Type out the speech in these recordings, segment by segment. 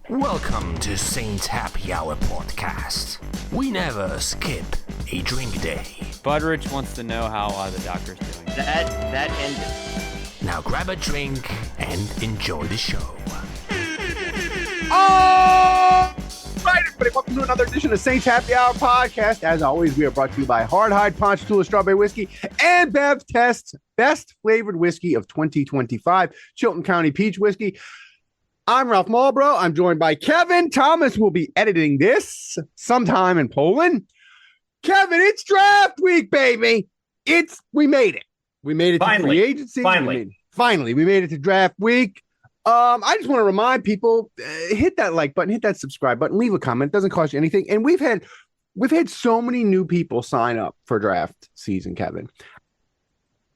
Welcome to Saints Happy Hour podcast. We never skip a drink day. Budrich wants to know how the doctor's doing. That ended. Now grab a drink and enjoy the show. All right, everybody, welcome to another edition of Saints Happy Hour podcast. As always, we are brought to you by Hard Hide Ponchatoula Strawberry Whiskey and Bev Test's best flavored whiskey of 2025, Chilton County Peach Whiskey. I'm Ralph Marlborough. I'm joined by Kevin. Thomas will be editing this sometime in Poland. Kevin, it's draft week, baby. We made it. We made it to free agency. Finally, we made it to draft week. I just want to remind people, hit that like button, hit that subscribe button, leave a comment. It doesn't cost you anything. And we've had so many new people sign up for draft season, Kevin.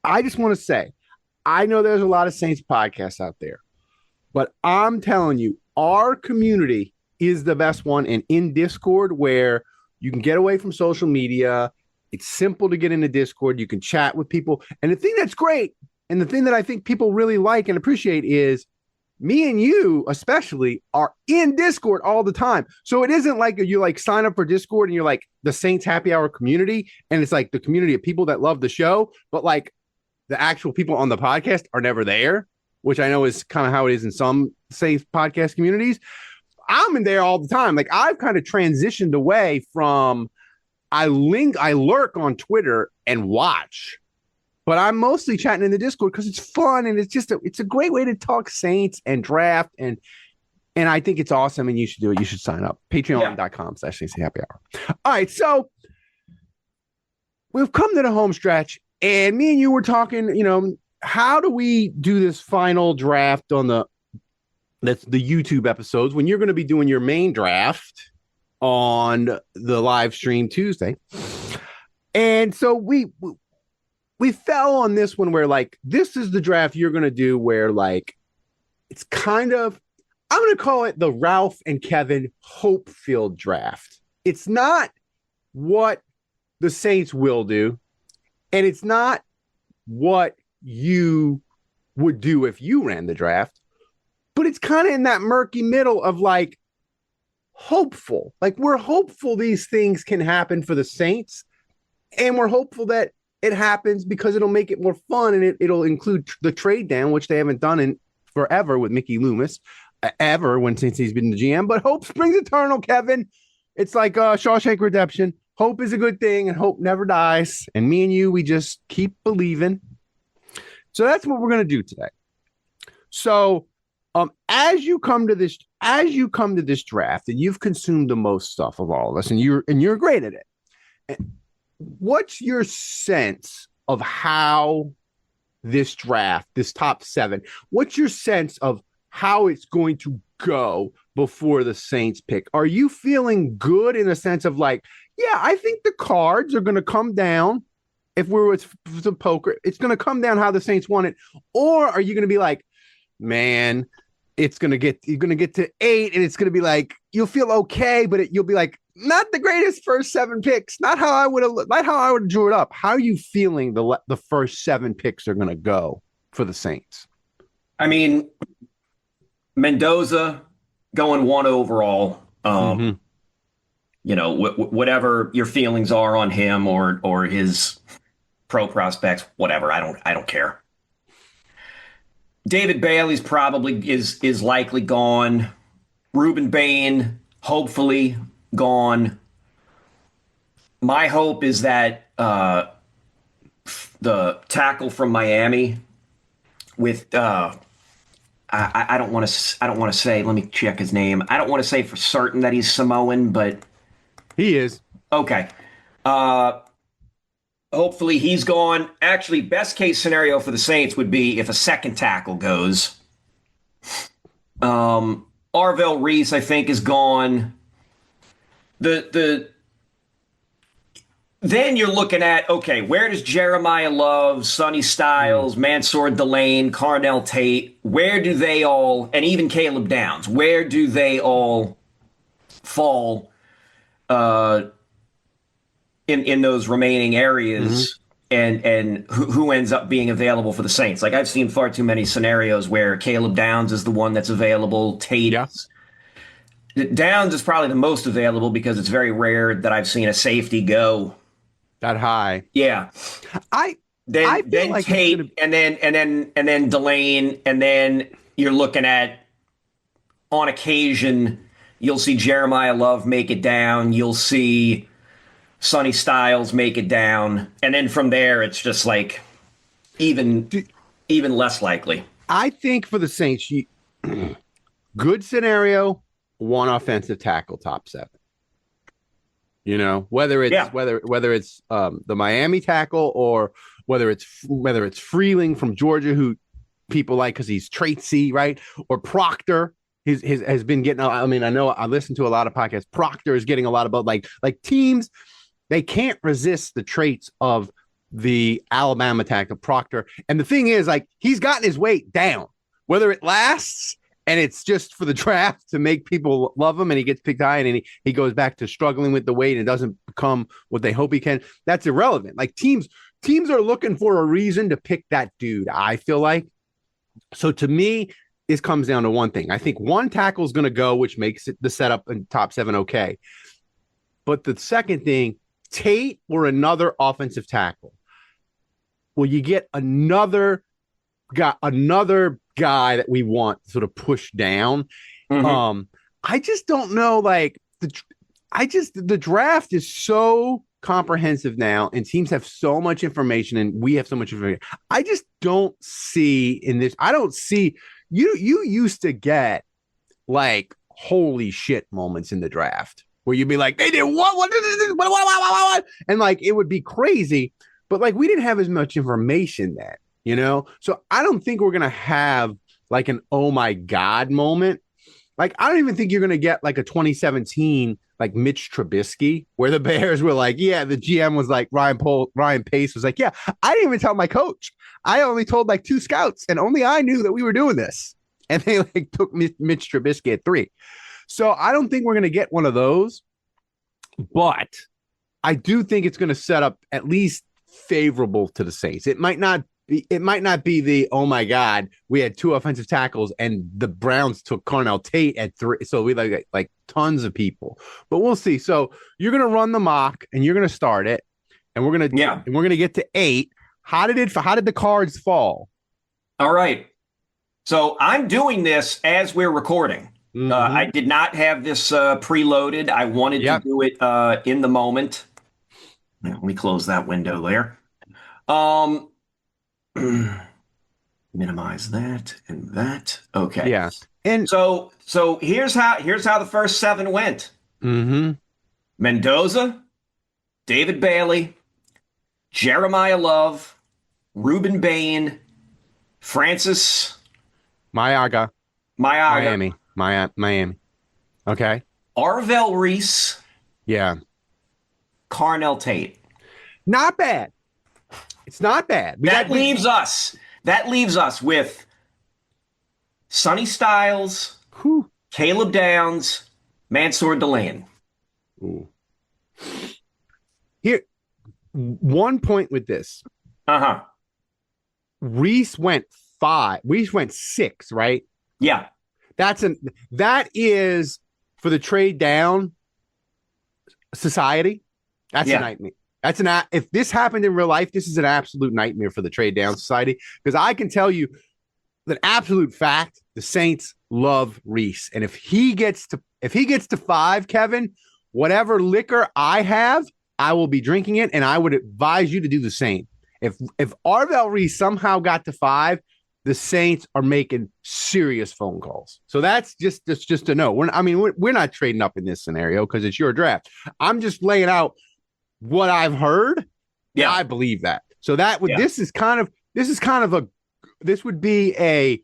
I just want to say, I know there's a lot of Saints podcasts out there, but I'm telling you, our community is the best one. And in Discord, where you can get away from social media, it's simple to get into Discord. You can chat with people. And the thing that's great, and the thing that I think people really like and appreciate is me and you especially are in Discord all the time. So it isn't like you like sign up for Discord and you're like the Saints Happy Hour community. And it's like the community of people that love the show, but like the actual people on the podcast are never there, which I know is kind of how it is in some Saints podcast communities. I'm in there all the time. Like I've kind of transitioned away from, I lurk on Twitter and watch, but I'm mostly chatting in the Discord because it's fun and it's a great way to talk Saints and draft and I think it's awesome and you should do it. You should sign up. Patreon.com/SaintsHappyHour. All right, so we've come to the home stretch and me and you were talking, how do we do this final draft on the YouTube episodes when you're going to be doing your main draft on the live stream Tuesday? And so we fell on this one where like, this is the draft you're going to do where like, it's kind of, I'm going to call it the Ralph and Kevin hope-filled draft. It's not what the Saints will do. And it's not what you would do if you ran the draft, but it's kind of in that murky middle of like hopeful. Like we're hopeful these things can happen for the Saints. And we're hopeful that it happens because it'll make it more fun and it'll include the trade down, which they haven't done in forever with Mickey Loomis, since he's been the GM. But hope springs eternal, Kevin. It's like Shawshank Redemption. Hope is a good thing and hope never dies. And me and you, we just keep believing. So that's what we're going to do today. So as you come to this draft and you've consumed the most stuff of all of us and you're great at it. What's your sense of how this draft, this top 7, what's your sense of how it's going to go before the Saints pick? Are you feeling good in the sense of like, yeah, I think the cards are going to come down. If we were some poker, it's going to come down how the Saints want it. Or are you going to be like, man, you're going to get to 8 and it's going to be like, you'll feel okay, but you'll be like, not the greatest first 7 picks. Not how I would have drew it up. How are you feeling the first 7 picks are going to go for the Saints? I mean, Mendoza going 1 overall. Whatever your feelings are on him or his pro prospects, whatever. I don't care. David Bailey's probably is likely gone. Reuben Bain, hopefully gone. My hope is that the tackle from Miami with I don't want to say, let me check his name. I don't want to say for certain that he's Samoan, but he is. Okay. Hopefully he's gone. Actually, best case scenario for the Saints would be if a second tackle goes. Arvell Reese, I think, is gone. Then you're looking at, okay, where does Jeremiah Love, Sonny Styles, Mansour Delane, Carnell Tate, where do they all, and even Caleb Downs, where do they all fall in those remaining areas, and who ends up being available for the Saints? Like, I've seen far too many scenarios where Caleb Downs is the one that's available, Tate Downs is probably the most available because it's very rare that I've seen a safety go that high. Yeah. I Then feel like Tate, gonna... and then Delane, and then you're looking at, on occasion, you'll see Jeremiah Love make it down. You'll see Sonny Styles make it down, and then from there it's just like even less likely. I think for the Saints, good scenario, one offensive tackle, top 7. You know, whether it's the Miami tackle or whether it's Freeling from Georgia, who people like because he's traitsy, right? Or Proctor has been getting. I mean, I know I listen to a lot of podcasts. Proctor is getting a lot about like teams. They can't resist the traits of the Alabama tackle Proctor. And the thing is, like, he's gotten his weight down. Whether it lasts and it's just for the draft to make people love him and he gets picked high and he goes back to struggling with the weight and doesn't become what they hope he can, that's irrelevant. Like, teams are looking for a reason to pick that dude, I feel like. So to me, this comes down to one thing. I think one tackle is going to go, which makes it the setup in top 7 okay. But the second thing, Tate or another offensive tackle. Well, you get another guy that we want sort of pushed down. Mm-hmm. I just don't know. Like the draft is so comprehensive now, and teams have so much information, and we have so much information. I just don't see in this. I don't see you. You used to get like holy shit moments in the draft where you'd be like, they did what? And like it would be crazy, but like we didn't have as much information then, you know? So I don't think we're gonna have like an oh my God moment. Like I don't even think you're gonna get like a 2017 like Mitch Trubisky, where the Bears were like, yeah, the GM was like Ryan Pace was like, yeah, I didn't even tell my coach. I only told like 2 scouts, and only I knew that we were doing this. And they like took Mitch Trubisky at 3. So I don't think we're going to get one of those, but I do think it's going to set up at least favorable to the Saints. It might not be the, oh my God, we had 2 offensive tackles and the Browns took Carnell Tate at 3. So we like tons of people, but we'll see. So you're going to run the mock and you're going to start it, and we're going to get to 8. How did the cards fall? All right. So I'm doing this as we're recording. Mm-hmm. I did not have this preloaded. I wanted to do it in the moment. Let me close that window there. Minimize that and that. Okay. Yeah. And so here's how the first 7 went. Mm-hmm. Mendoza, David Bailey, Jeremiah Love, Ruben Bain, Francis Miami. Okay. Arvell Reese. Yeah. Carnell Tate. Not bad. It's not bad. That leaves us with Sonny Styles, Caleb Downs, Mansour Delane. Ooh. Here, one point with this. Uh-huh. Reese went 5. Reese went 6, right? Yeah. That is for the trade down society. That's a nightmare. If this happened in real life, this is an absolute nightmare for the trade down society, because I can tell you that absolute fact, the Saints love Reese. And if he gets to 5, Kevin, whatever liquor I have, I will be drinking it, and I would advise you to do the same. If Arvell Reese somehow got to 5, the Saints are making serious phone calls. So that's just to know. We're not trading up in this scenario because it's your draft. I'm just laying out what I've heard. Yeah, I believe that. So this would be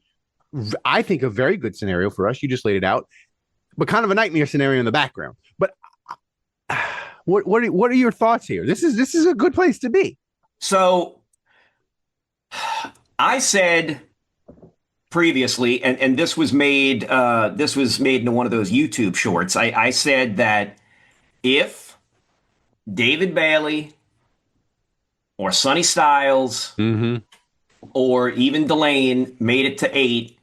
I think a very good scenario for us. You just laid it out, but kind of a nightmare scenario in the background. But what are your thoughts here? This is a good place to be. So I said previously, and this was made into one of those YouTube shorts. I said that if David Bailey or Sonny Styles or even Delane made it to 8,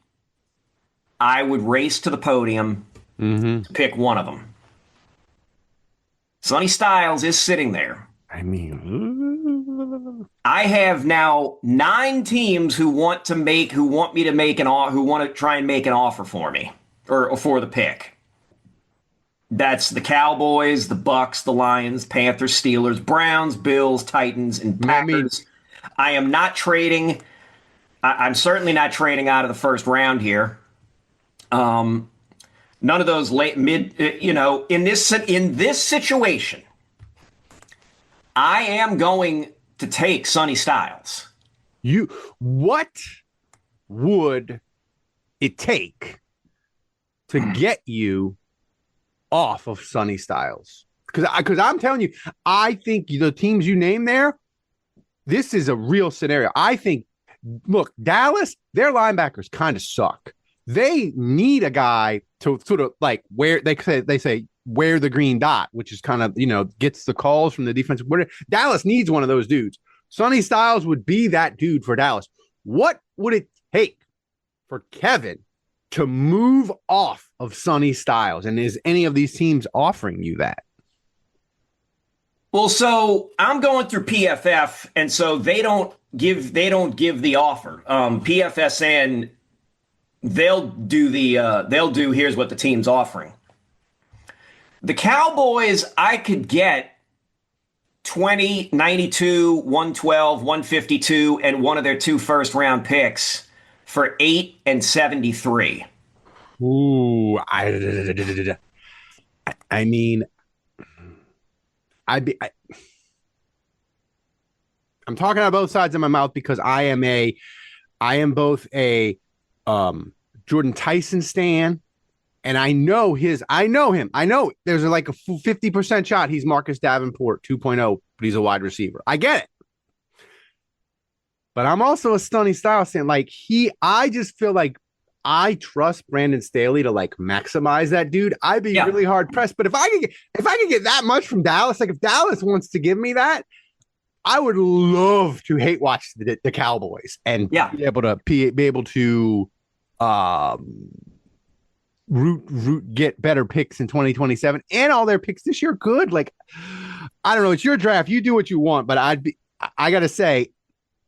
I would race to the podium to pick one of them. Sonny Styles is sitting there. I mean, I have now 9 teams who want to try and make an offer for me or for the pick. That's the Cowboys, the Bucks, the Lions, Panthers, Steelers, Browns, Bills, Titans, and Packers. I am not trading. I'm certainly not trading out of the first round here. None of those in this situation, I am going to take Sonny Styles. What would it take to get you off of Sonny Styles? Because I'm telling you, I think the teams you name there, this is a real scenario. I think, look, Dallas, their linebackers kind of suck. They need a guy to sort of like where they say wear the green dot, which is kind of, gets the calls from the defensive coordinator. Dallas needs one of those dudes. Sonny Styles would be that dude for Dallas. What would it take for Kevin to move off of Sonny Styles? And is any of these teams offering you that? Well, so I'm going through PFF, and so they don't give the offer. PFSN, they'll do here's what the team's offering. The Cowboys, I could get 20, 92, 112, 152, and one of their 2 first-round picks for 8 and 73. Ooh, I mean, I'm talking out both sides of my mouth because I am both a Jordan Tyson stan, and I know him. I know there's like a 50% shot he's Marcus Davenport 2.0, but he's a wide receiver. I get it. But I'm also a Sonny Styles fan. I just feel like I trust Brandon Staley to like maximize that dude. I'd be really hard pressed. But if I could get that much from Dallas, like if Dallas wants to give me that, I would love to hate watch the Cowboys and be able to get better picks in 2027 and all their picks this year. Good. Like, I don't know. It's your draft. You do what you want, but I got to say,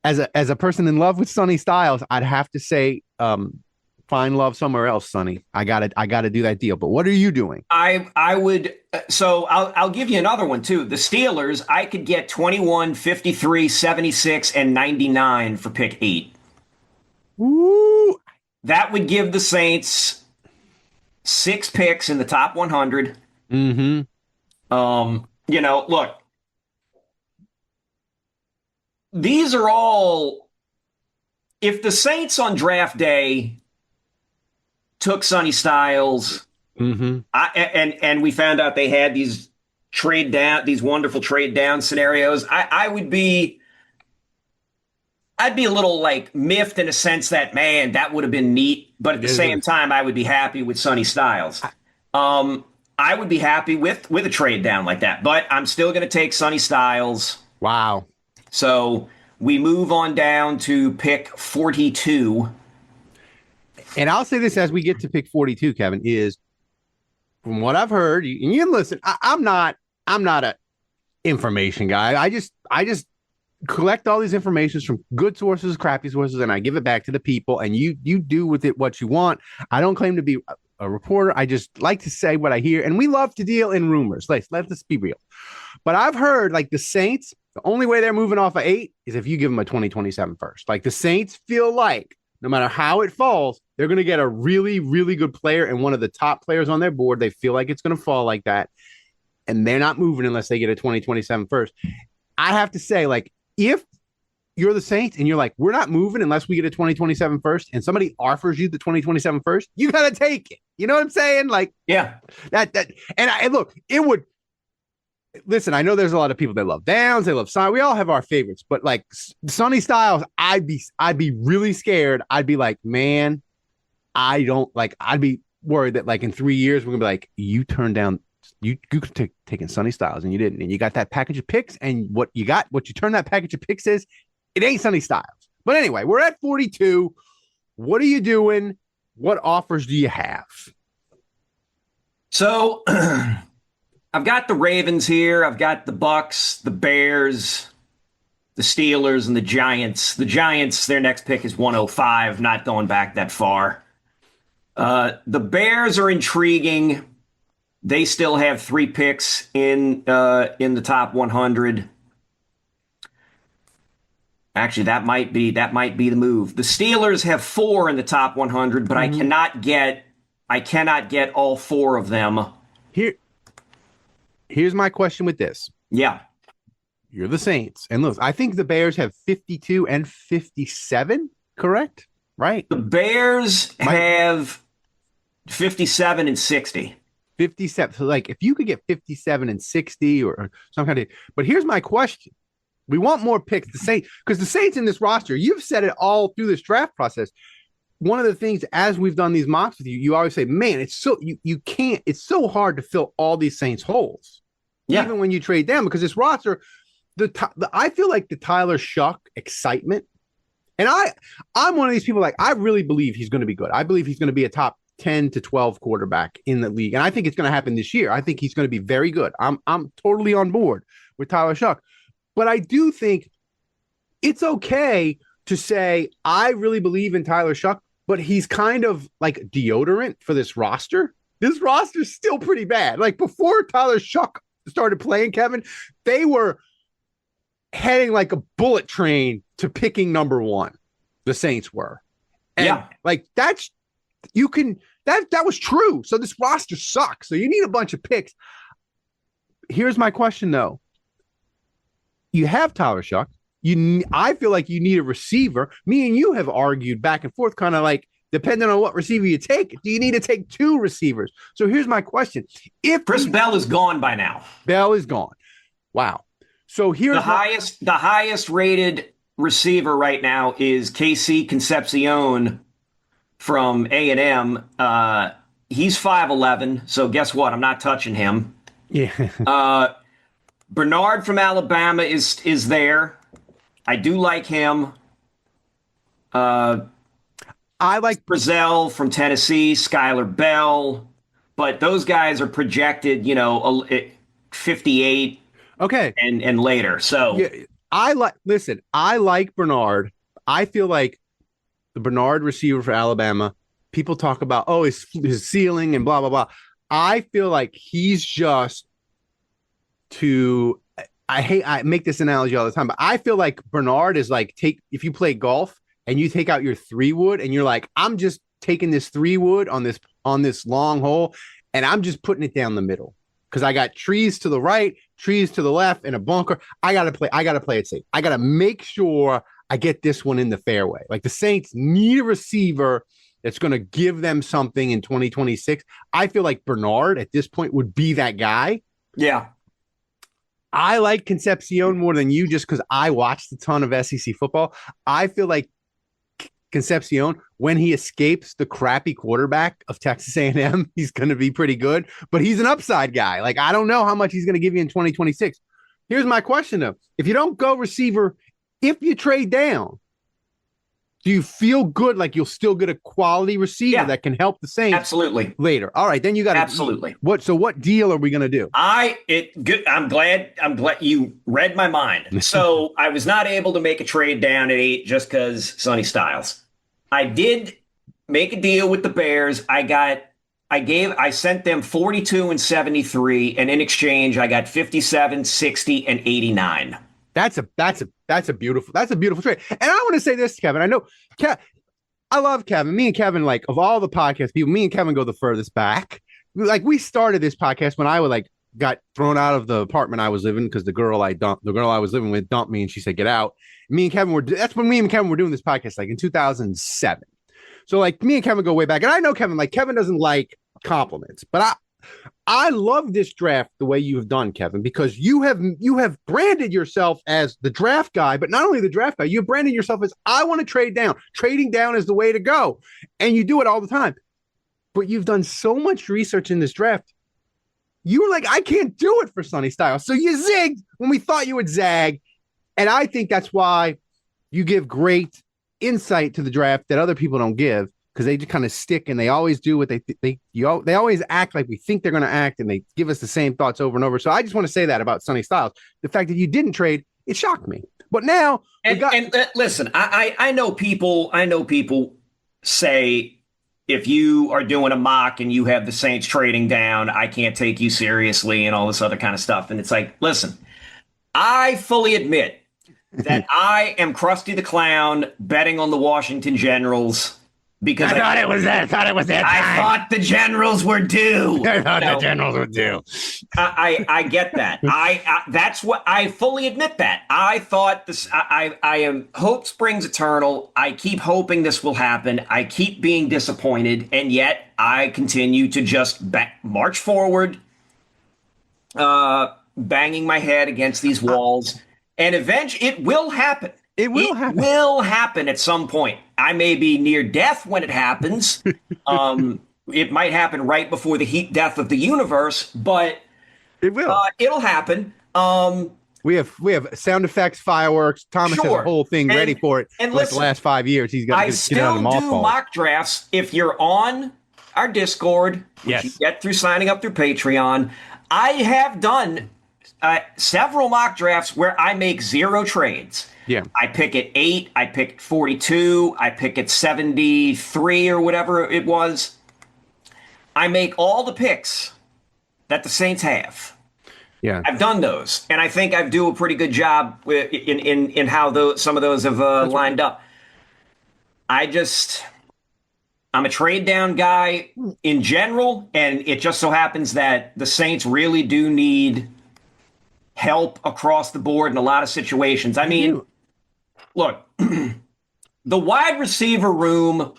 as a person in love with Sonny Styles, I'd have to say, find love somewhere else, Sonny. I gotta do that deal. But what are you doing? I would. So I'll give you another one too. The Steelers, I could get 21, 53, 76, and 99 for pick 8. Ooh. That would give the Saints 6 picks in the top 100. Look, these are all, if the Saints on draft day took Sonny Styles, and we found out they had these wonderful trade down scenarios, I'd be a little like miffed in a sense that, man, that would have been neat. But at the same time, I would be happy with Sonny Styles. I would be happy with a trade down like that, but I'm still going to take Sonny Styles. Wow. So we move on down to pick 42. And I'll say this as we get to pick 42, Kevin, is from what I've heard, and you listen, I'm not a information guy. I just collect all these informations from good sources, crappy sources, and I give it back to the people, and you do with it what you want. I don't claim to be a reporter. I just like to say what I hear, and we love to deal in rumors. Let's be real. But I've heard like the Saints, the only way they're moving off of 8 is if you give them a 2027 first. Like the Saints feel like no matter how it falls, they're going to get a really, really good player and one of the top players on their board. They feel like it's going to fall like that, and they're not moving unless they get a 2027 first. I have to say, like, if you're the Saints and you're like, we're not moving unless we get a 2027 first, and somebody offers you the 2027 first, you got to take it. You know what I'm saying? Like, yeah, look, it would. Listen, I know there's a lot of people that love Downs, they love Sonny. We all have our favorites, but like Sonny Styles, I'd be really scared. I'd be like, man, I'd be worried that like in 3 years we're gonna be like, you turned down, you could take taking Sonny Styles and you didn't, and you got that package of picks, and what you turn that package of picks is, it ain't Sonny Styles. But anyway, we're at 42. What are you doing? What offers do you have? So I've got the Ravens here. I've got the Bucks, the Bears, the Steelers, and the Giants. The Giants, their next pick is 105, not going back that far. The Bears are intriguing. They still have 3 picks in the top 100. Actually, that might be the move. The Steelers have 4 in the top 100, but I cannot get all 4 of them. Here's my question with this. Yeah. You're the Saints. And look, I think the Bears have 52 and 57, correct? Right. The Bears have 57 and 60. 57. So, like, if you could get 57 and 60 or some kind of. But here's my question. We want more picks. The Saints, because the Saints in this roster, you've said it all through this draft process. One of the things, as we've done these mocks with you, you always say, man, it's so you can't, it's so hard to fill all these Saints holes. Yeah. Even when you trade them, because this roster, I feel like the Tyler Shuck excitement. And I'm one of these people, like, I really believe he's going to be good. I believe he's going to be a top 10 to 12 quarterback in the league. And I think it's going to happen this year. I think he's going to be very good. I'm totally on board with Tyler Shuck. But I do think it's okay to say, I really believe in Tyler Shuck, but he's kind of like deodorant for this roster. This roster's still pretty bad. Like, before Tyler Shuck started playing, Kevin, they were heading like a bullet train to picking number 1. The Saints were. And yeah. Like, that was true. So this roster sucks. So you need a bunch of picks. Here's my question, though. You have Tyler Shuck. I feel like you need a receiver. Me and you have argued back and forth, kind of like, depending on what receiver you take, do you need to take 2 receivers? So here's my question. If Chris Bell is gone by now. Bell is gone. Wow. So here's the highest rated receiver right now is KC Concepcion from A&M. He's 5'11", so guess what? I'm not touching him. Yeah. Bernard from Alabama is there. I do like him. I like Brazel from Tennessee, Skylar Bell, but those guys are projected, 58. Okay. And later. So yeah, I like Bernard. I feel like the Bernard receiver for Alabama, people talk about, his ceiling and blah, blah, blah. I feel like he's just I make this analogy all the time, but I feel like Bernard is like, if you play golf and you take out your 3-wood and you're like, I'm just taking this 3-wood on this long hole and I'm just putting it down the middle because I got trees to the right, trees to the left, and a bunker. I gotta play it safe. I gotta make sure I get this one in the fairway. Like, the Saints need a receiver that's going to give them something in 2026. I feel like Bernard at this point would be that guy. Yeah. I like Concepcion more than you just because I watched a ton of SEC football. I feel like Concepcion, when he escapes the crappy quarterback of Texas A&M, he's going to be pretty good, but he's an upside guy. Like, I don't know how much he's going to give you in 2026. Here's my question, though. If you don't go receiver, if you trade down, do you feel good like you'll still get a quality receiver that can help the Saints? Absolutely. Later. All right, then you got absolutely. What deal are we going to do? I'm glad you read my mind. So I was not able to make a trade down at 8 just because Sonny Styles. I did make a deal with the Bears. I sent them 42 and 73, and in exchange I got 57, 60, and 89. That's a beautiful trade. And I want to say this, Kevin. I know I love Kevin. Me and Kevin, like, of all the podcast people, me and Kevin go the furthest back. Like, we started this podcast when I got thrown out of the apartment I was living because the girl I was living with dumped me and she said, get out. That's when me and Kevin were doing this podcast, like in 2007. So, like, me and Kevin go way back. And I know Kevin doesn't like compliments, but I love this draft the way you have done, Kevin, because you have branded yourself as the draft guy, but not only the draft guy, you have branded yourself as, I want to trade down. Trading down is the way to go. And you do it all the time. But you've done so much research in this draft. You were like, I can't do it for Sonny Styles. So you zigged when we thought you would zag. And I think that's why you give great insight to the draft that other people don't give. because they just kind of stick and they always do what they always act like we think they're going to act, and they give us the same thoughts over and over. So I just want to say that about Sonny Styles. The fact that you didn't trade, it shocked me. But now, listen, I know people say if you are doing a mock and you have the Saints trading down, I can't take you seriously and all this other kind of stuff. And it's like, listen, I fully admit that I am Krusty the Clown betting on the Washington Generals because I thought it was that. I thought it was that. I thought the Generals were due. I thought the Generals were due. I get that. That's what I fully admit that. I thought this. I am hope springs eternal. I keep hoping this will happen. I keep being disappointed, and yet I continue to just march forward, banging my head against these walls. And eventually, it will happen. It will happen at some point. I may be near death when it happens. It might happen right before the heat death of the universe, but it will. It'll happen. We have sound effects, fireworks. Thomas has a whole thing ready for it. And listen, the last 5 years, he's got to get out of the mothballs. I still do mock drafts. If you're on our Discord, which you get through signing up through Patreon, I have done several mock drafts where I make 0 trades. Yeah. I pick at 8, I pick at 42, I pick at 73 or whatever it was. I make all the picks that the Saints have. Yeah. I've done those, and I think I do a pretty good job in how some of those have lined up. I'm a trade down guy in general, and it just so happens that the Saints really do need help across the board in a lot of situations. I mean, look, the wide receiver room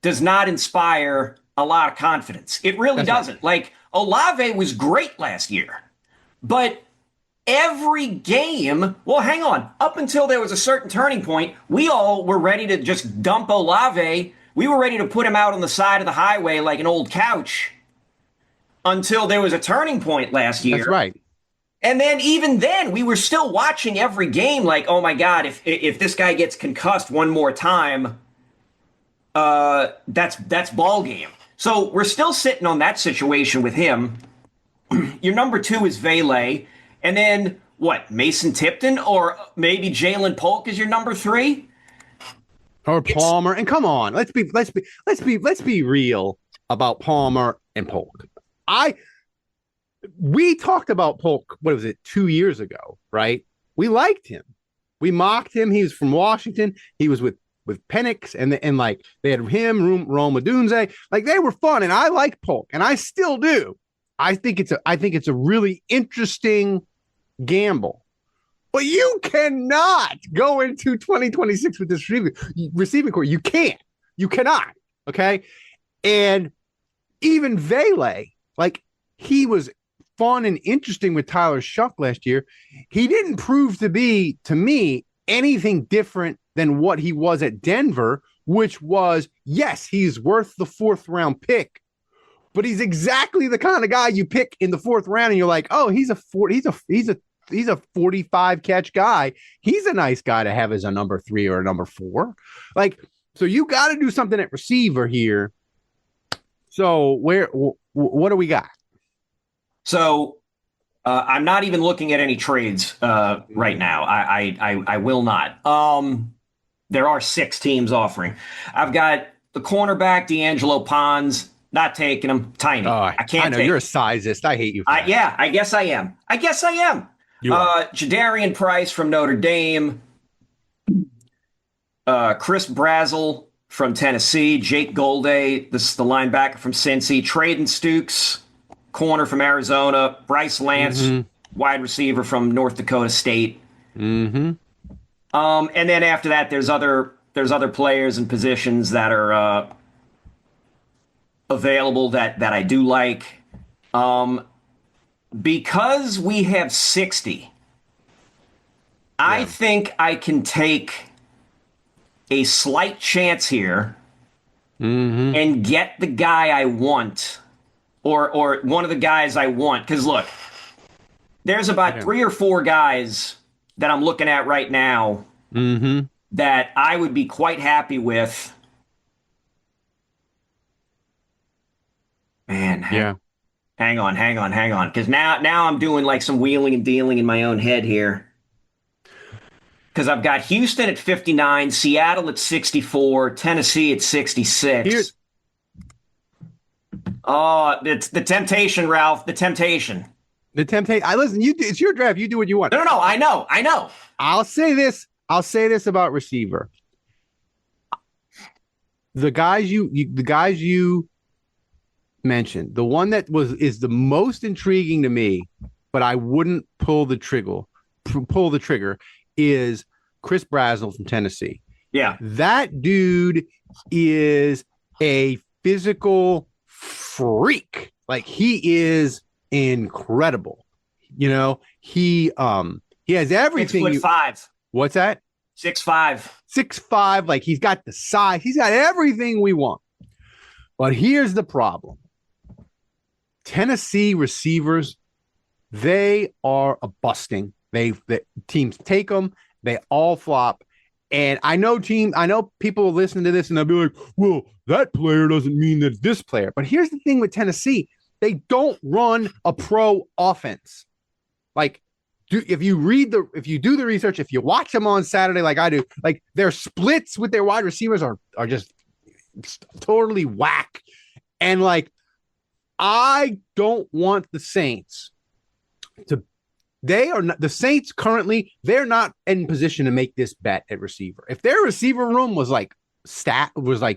does not inspire a lot of confidence. It really doesn't. Right. Like, Olave was great last year, but every game, well, hang on. Up until there was a certain turning point, we all were ready to just dump Olave. We were ready to put him out on the side of the highway like an old couch until there was a turning point last year. That's right. And then even then, we were still watching every game like, oh, my God, if this guy gets concussed one more time, that's ball game. So we're still sitting on that situation with him. Your number 2 is Vele. And then, what, Mason Tipton? Or maybe Jalen Polk is your number 3? Or Palmer. And come on, let's be real about Palmer and Polk. We talked about Polk, 2 years ago, right? We liked him. We mocked him. He was from Washington. He was with Penix, and like they had him, Rome Odunze. Like, they were fun, and I like Polk, and I still do. I think it's a really interesting gamble. But you cannot go into 2026 with this receiving core. You can't. You cannot. Okay? And even Vele, like, he was fun and interesting with Tyler Shuck last year. He didn't prove to be, to me, anything different than what he was at Denver, which was, yes, he's worth the 4th round pick, but he's exactly the kind of guy you pick in the 4th round and you're like, oh, he's a 45 catch guy. He's a nice guy to have as a number 3 or a number 4. Like, so you got to do something at receiver here. So what do we got? So I'm not even looking at any trades right now. I will not. There are 6 teams offering. I've got the cornerback, D'Angelo Pons, not taking him. Tiny. I can't. I know you're a sizist. I hate you. Yeah, I guess I am. Jadarian Price from Notre Dame. Chris Brazel from Tennessee. Jake Golday, this is the linebacker from Cincy. Traden Stukes, corner from Arizona. Bryce Lance, wide receiver from North Dakota State. Mm-hmm. And then after that, there's other players and positions that are available that I do like. Because we have 60, I think I can take a slight chance here and get the guy I want, or one of the guys I want. Because look, there's about 3 or 4 guys that I'm looking at right now, that I would be quite happy with, man. Yeah. Hang on. Because now I'm doing like some wheeling and dealing in my own head here. Because I've got Houston at 59, Seattle at 64, Tennessee at 66. Oh, it's the temptation, Ralph. The temptation. I listen. It's your draft. You do what you want. No. I know. I'll say this about receiver. The guys you mentioned, the one that is the most intriguing to me, but I wouldn't pull the trigger is Chris Brazel from Tennessee. Yeah. That dude is a physical freak. Like, he is incredible. You know, he has everything. 6'5". What's that? 6'5". 6'5". Like, he's got the size. He's got everything we want. But here's the problem. Tennessee receivers, they are a busting. The teams take them, they all flop. And I know people will listen to this and they'll be like, well, that player doesn't mean that this player. But here's the thing with Tennessee. They don't run a pro offense. Like, if you do the research, if you watch them on Saturday like I do, like, their splits with their wide receivers are just totally whack. And like, I don't want the Saints to. The Saints currently, they're not in position to make this bet at receiver. If their receiver room was like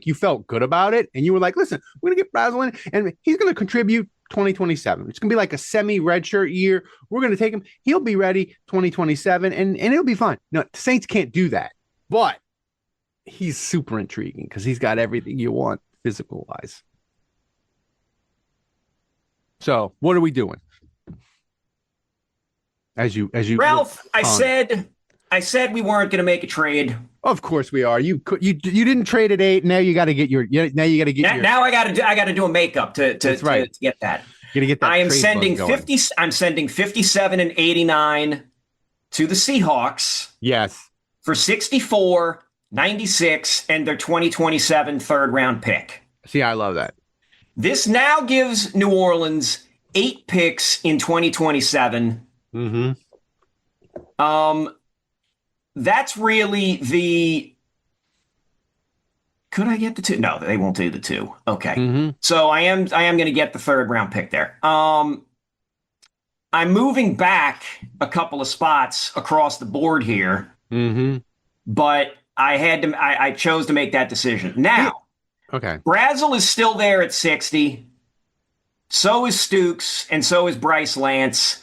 you felt good about it, and you were like, listen, we're gonna get Brazel in, and he's gonna contribute 2027. It's gonna be like a semi-redshirt year. We're gonna take him. He'll be ready 2027, and it'll be fine. No, the Saints can't do that, but he's super intriguing because he's got everything you want physical wise. So what are we doing? As you Ralph, I said we weren't going to make a trade. Of course we are. You didn't trade at 8. Now you got to get your. Now I got to do a makeup to get that. You got to get that. I am sending 50. I'm sending 57 and 89 to the Seahawks. Yes. For 64, 96, and their 2027 third round pick. See, I love that. This now gives New Orleans 8 picks in 2027. Mm-hmm. That's really the. Could I get the 2? No, they won't do the 2. Okay, So I am going to get the third round pick there. I'm moving back a couple of spots across the board here, but I chose to make that decision now. Okay, Brazel is still there at 60. So is Stukes, and so is Bryce Lance.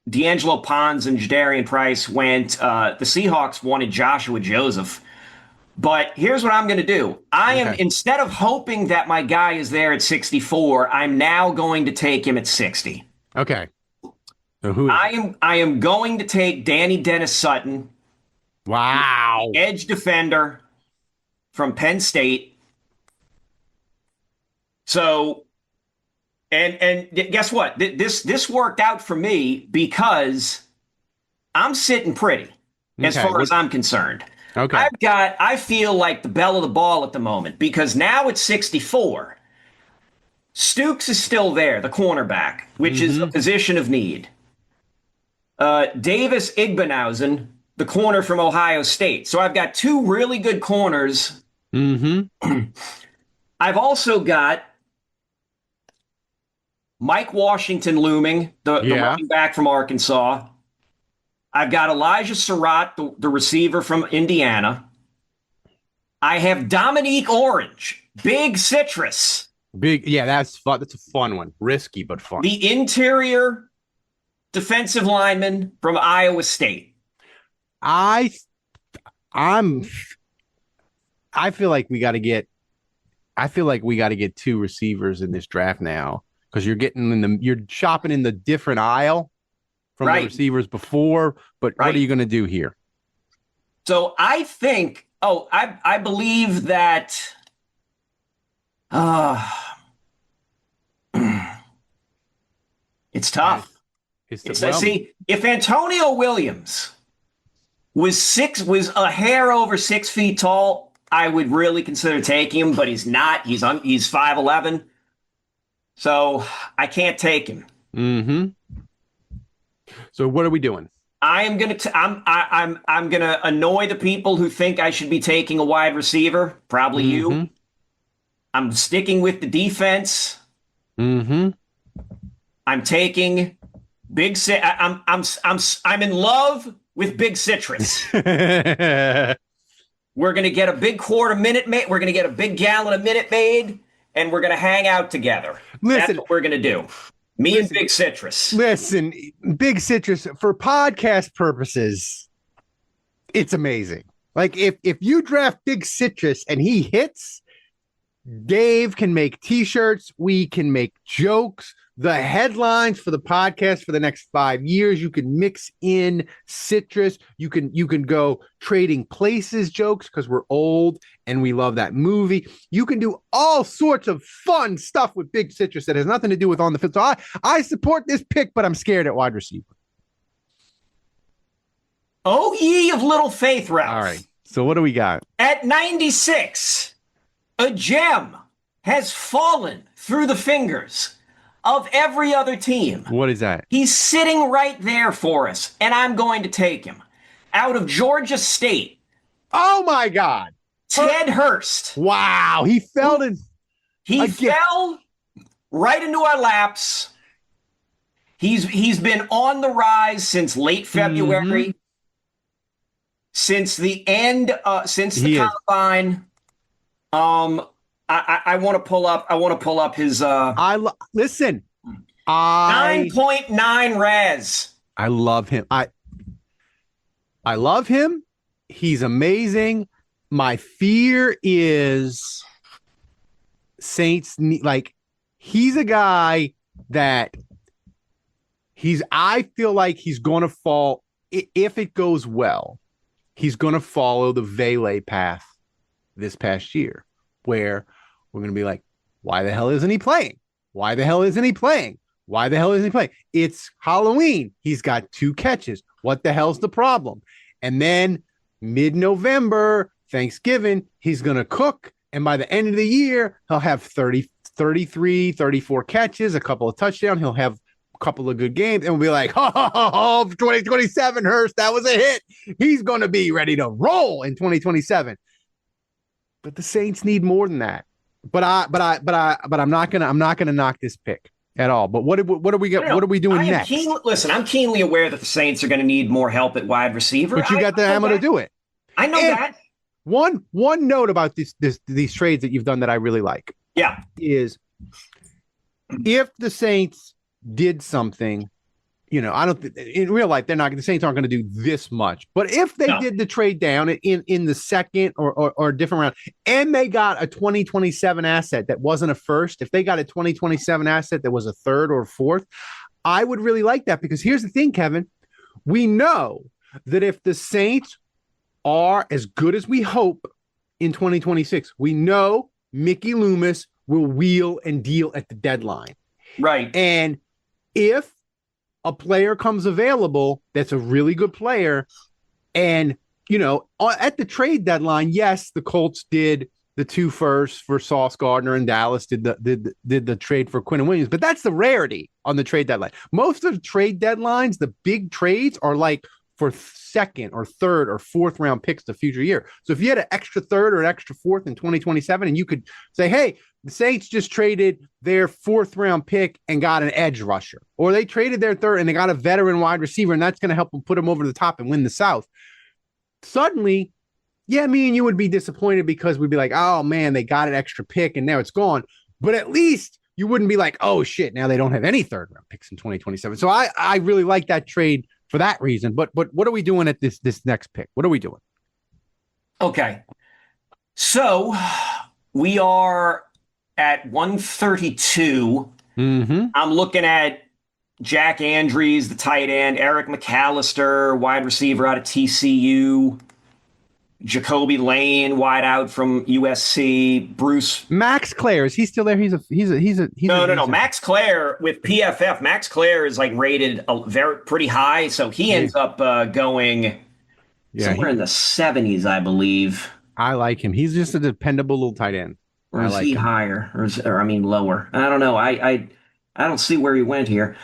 D'Angelo Pons and Jadarian Price went. The Seahawks wanted Joshua Joseph. But here's what I'm going to do. Instead of hoping that my guy is there at 64, I'm now going to take him at 60. Okay. So who is I am going to take Danny Dennis Sutton. Wow. Edge defender from Penn State. So, and guess what? This worked out for me because I'm sitting pretty as far as I'm concerned. Okay. I feel like the belle of the ball at the moment because now it's 64. Stukes is still there, the cornerback, which is a position of need. Davis Igbenhausen, the corner from Ohio State. So I've got 2 really good corners. I've also got Mike Washington looming, the running back from Arkansas. I've got Elijah Surratt, the receiver from Indiana. I have Dominique Orange, big citrus. That's fun. That's a fun one. Risky, but fun. The interior defensive lineman from Iowa State. I feel like we got to get 2 receivers in this draft now because you're shopping in the different aisle from the receivers before, but what are you going to do here? So I think, I believe that it's tough. See, if Antonio Williams was a hair over 6 feet tall, I would really consider taking him, but he's not. He's 5'11", so I can't take him. Mm-hmm. So what are we doing? I'm gonna annoy the people who think I should be taking a wide receiver. Probably you. I'm sticking with the defense. Mm-hmm. I'm taking Big I'm in love with Big Citrus. We're gonna get a big quart a minute made. We're gonna get a big gallon a minute made, and we're gonna hang out together. That's what we're gonna do. Me and Big Citrus. Listen, Big Citrus, for podcast purposes, it's amazing. Like if you draft Big Citrus and he hits, Dave can make t-shirts, we can make jokes, the headlines for the podcast for the next 5 years. You can mix in Citrus. You can go Trading Places jokes because we're old and we love that movie. You can do all sorts of fun stuff with Big Citrus that has nothing to do with on the field. So I support this pick, but I'm scared at wide receiver. Oh, ye of little faith, Ralph. All right. So what do we got? At 96, a gem has fallen through the fingers of every other team. What is that? He's sitting right there for us, and I'm going to take him. Out of Georgia State. Oh, my God. Ted Hurst. Wow. He fell in. He fell right into our laps. He's been on the rise since late February. Since the end, since the combine. I want to pull up his listen. 9.9 res. I love him. I love him. He's amazing. My fear is Saints he's a guy that I feel like he's going to fall if it goes well. He's going to follow the Vele path this past year, where we're going to be like, why the hell isn't he playing? Why the hell isn't he playing? Why the hell isn't he playing? It's Halloween. He's got 2 catches. What the hell's the problem? And then mid-November, Thanksgiving, he's going to cook. And by the end of the year, he'll have 33, 34 catches, a couple of touchdowns. He'll have a couple of good games. And we'll be like, oh, 2027, Hurst, that was a hit. He's going to be ready to roll in 2027. But the Saints need more than that. But I'm not gonna knock this pick at all. But what are we what are we doing next? Listen, I'm keenly aware that the Saints are going to need more help at wide receiver. But you got the ammo to do it. I know that. One note about these trades that you've done that I really like. Yeah, is if the Saints did something. I don't in real life the Saints aren't going to do this much. But if they did the trade down in the second or a different round, and they got a 2027 asset that wasn't a first, if they got a 2027 asset that was a third or fourth, I would really like that, because here's the thing, Kevin, we know that if the Saints are as good as we hope in 2026, we know Mickey Loomis will wheel and deal at the deadline. Right. And if a player comes available that's a really good player, and at the trade deadline, yes, the Colts did the 2 firsts for Sauce Gardner, and Dallas did the trade for Quinn Williams, but that's the rarity on the trade deadline. Most of the trade deadlines, the big trades, are like for second or third or fourth round picks the future year. So if you had an extra third or an extra fourth in 2027, and you could say, hey, the Saints just traded their 4th round pick and got an edge rusher, or they traded their third and they got a veteran wide receiver, and that's going to help them put them over the top and win the South. Suddenly, yeah, me and you would be disappointed, because we'd be like, oh man, they got an extra pick and now it's gone. But at least you wouldn't be like, oh shit, now they don't have any 3rd round picks in 2027. So I really like that trade for that reason. But what are we doing at this next pick? What are we doing? Okay. So we are at 132. I'm looking at Jack Andrews, the tight end, Eric McAllister, wide receiver out of TCU, Jacoby Lane, wide out from USC, Bruce. Max Clare, is he still there? No. Max Clare with PFF. Max Clare is rated pretty high, so he ends up going somewhere in the 70s, I believe. I like him. He's just a dependable little tight end. Or I is like he him. higher? Or I mean lower? I don't know. I don't see where he went here.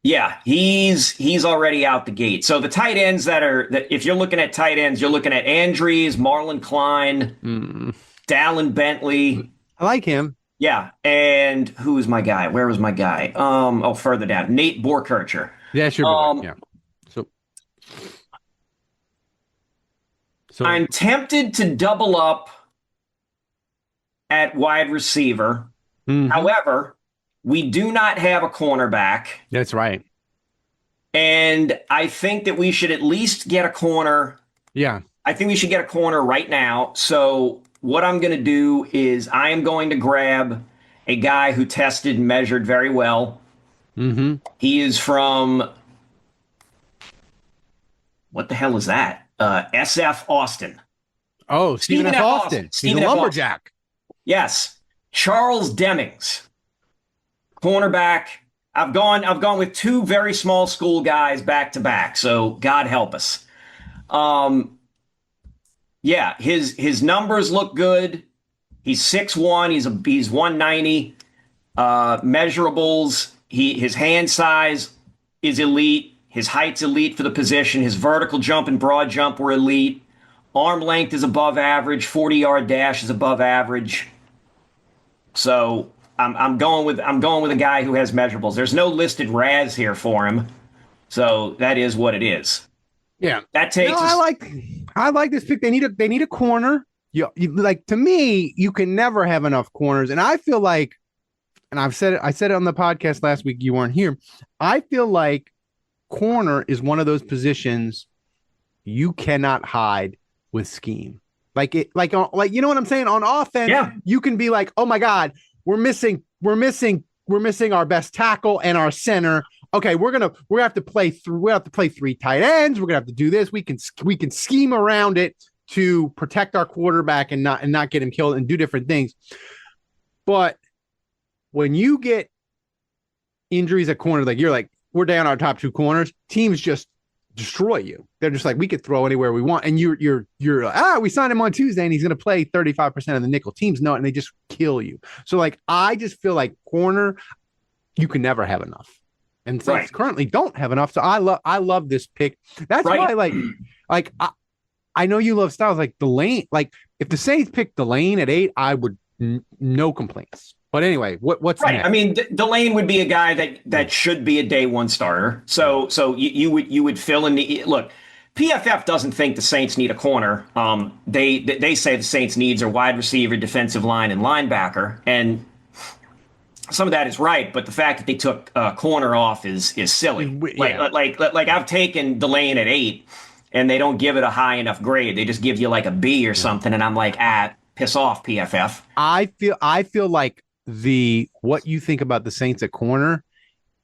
Yeah, he's already out the gate. So the tight ends that if you're looking at tight ends, you're looking at Andrews, Marlon Klein, Dallin Bentley. I like him. Yeah, and who is my guy? Where was my guy? Further down, Nate Borkircher. Yeah, sure. Yeah. So I'm tempted to double up at wide receiver. However, we do not have a cornerback. That's right. And I think that we should at least get a corner. Yeah. I think we should get a corner right now. So what I'm going to do is I am going to grab a guy who tested and measured very well. He is from, what the hell is that? SF Austin. Oh, Stephen F. Austin. He's a lumberjack. Yes. Charles Demings, cornerback. I've gone with two very small school guys back to back. So God help us. Yeah, his numbers look good. He's 6'1", he's 190. Measurables, his hand size is elite. His height's elite for the position. His vertical jump and broad jump were elite. Arm length is above average. 40-yard dash is above average. So I'm going with a guy who has measurables. There's no listed RAS here for him, so that is what it is. Yeah, that takes. I like this pick. They need a corner. You like, to me, you can never have enough corners, and I feel like, and I said it on the podcast last week. You weren't here. I feel like corner is one of those positions you cannot hide with scheme. Like you know what I'm saying? On offense, you can be like, oh my God, we're missing our best tackle and our center. Okay, we're gonna have to play three tight ends. We're gonna have to do this. We can scheme around it to protect our quarterback and not get him killed and do different things. But when you get injuries at corner, like you're like, we're down our top two corners, teams just destroy you. They're just like, we could throw anywhere we want. And you're we signed him on Tuesday and he's going to play 35% of the nickel. Teams know it and they just kill you. So like, I just feel like corner, you can never have enough. And Saints currently don't have enough. So I love this pick. That's why I know you love Styles, like Delane. Like if the Saints picked Delane at 8, I would no complaints. But anyway, what's next? I mean, Delane would be a guy that should be a day one starter. So you would fill in the look. PFF doesn't think the Saints need a corner. They say the Saints' needs are wide receiver, defensive line, and linebacker, and some of that is right. But the fact that they took corner off is silly. Like I've taken Delane at 8, and they don't give it a high enough grade. They just give you like a B or something, and I'm like, piss off, PFF. I feel like what you think about the Saints at corner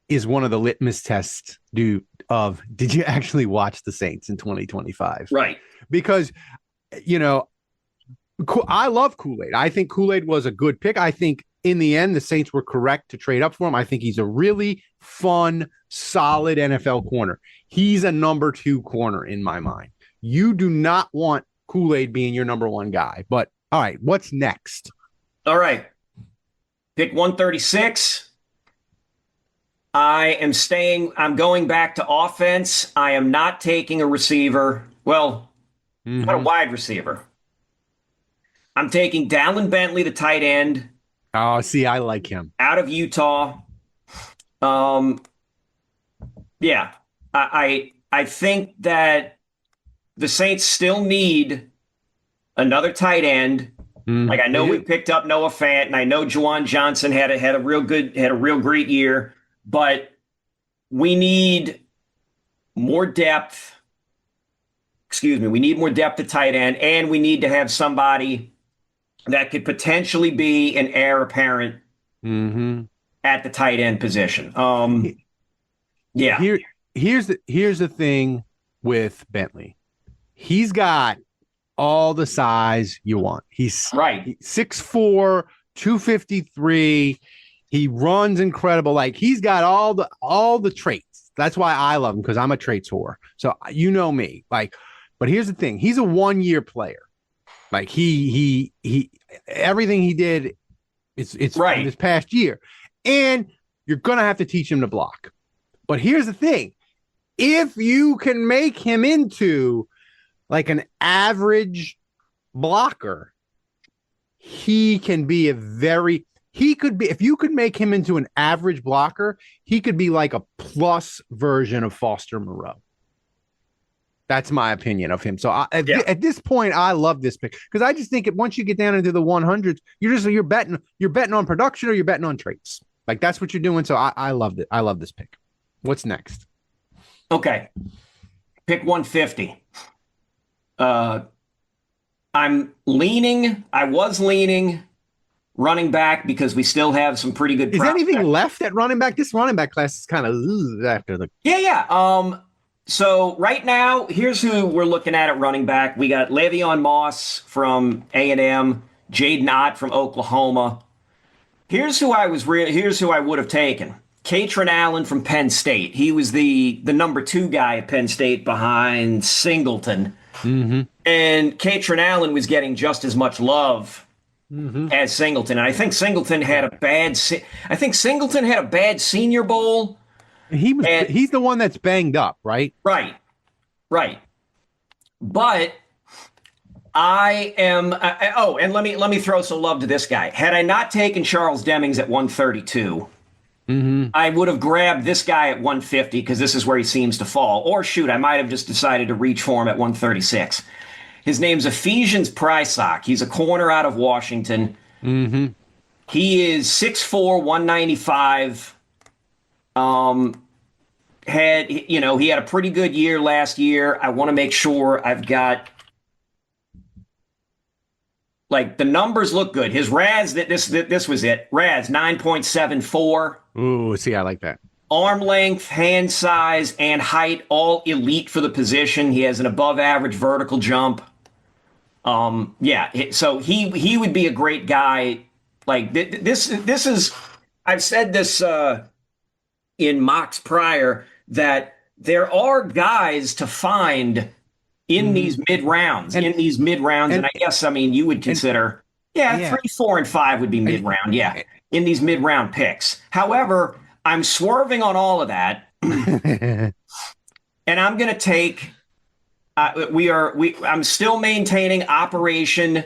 is one of the litmus tests, dude, of did you actually watch the Saints in 2025? Right. Because, I love Kool-Aid. I think Kool-Aid was a good pick. I think in the end, the Saints were correct to trade up for him. I think he's a really fun, solid NFL corner. He's a number 2 corner in my mind. You do not want Kool-Aid being your number 1 guy. But all right, what's next? All right. Pick 136. I'm going back to offense. I am not taking a receiver. Well, not a wide receiver. I'm taking Dallin Bentley, the tight end. Oh, see, I like him. Out of Utah. Yeah. I think that the Saints still need another tight end. Like I know we picked up Noah Fant, and I know Juwan Johnson had a real great year, but we need more depth. We need more depth at tight end, and we need to have somebody that could potentially be an heir apparent at the tight end position. Yeah. Here's the thing with Bentley. He's got all the size you want. He's 6'4", 253. He runs incredible. Like he's got all the traits. That's why I love him, because I'm a traits whore. So you know me. Like But here's the thing: he's a 1-year player. Like he everything he did, it's Right. in this past year, and you're gonna have to teach him to block. But here's the thing: if you can make him into like an average blocker, he can be he could be, if you could make him into an average blocker, he could be like a plus version of Foster Moreau. That's my opinion of him. So at this point, I love this pick because I just think once you get down into the 100s, you're betting on production or you're betting on traits. Like that's what you're doing. So I loved it. I love this pick. What's next? Okay, pick 150. I was leaning running back because we still have some pretty good. Is anything left at running back? This running back class is kind of after the. Yeah. So right now, here's who we're looking at running back. We got Le'Veon Moss from A&M, Jaden Ott from Oklahoma. Here's who I would have taken. Katron Allen from Penn State. He was the number 2 guy at Penn State behind Singleton. Mm-hmm. And Katron Allen was getting just as much love as Singleton. And I think Singleton had a bad Senior Bowl. He's the one that's banged up, right? Right. But I am. And let me throw some love to this guy. Had I not taken Charles Demings at 132, I would have grabbed this guy at 150 because this is where he seems to fall. Or shoot, I might have just decided to reach for him at 136. His name's Ephesians Prysock. He's a corner out of Washington. Mm-hmm. He is 6'4", 195. He had a pretty good year last year. I want to make sure I've got like the numbers look good. His RAS, this was it. RAS 9.74. Ooh, see, I like that. Arm length, hand size, and height, all elite for the position. He has an above average vertical jump. So he would be a great guy. Like this is, I've said this in mocks prior that there are guys to find in these mid rounds, and I guess you would consider 3, 4, and 5 would be mid round. In these mid round picks. However, I'm swerving on all of that, and I'm going to take. I'm still maintaining Operation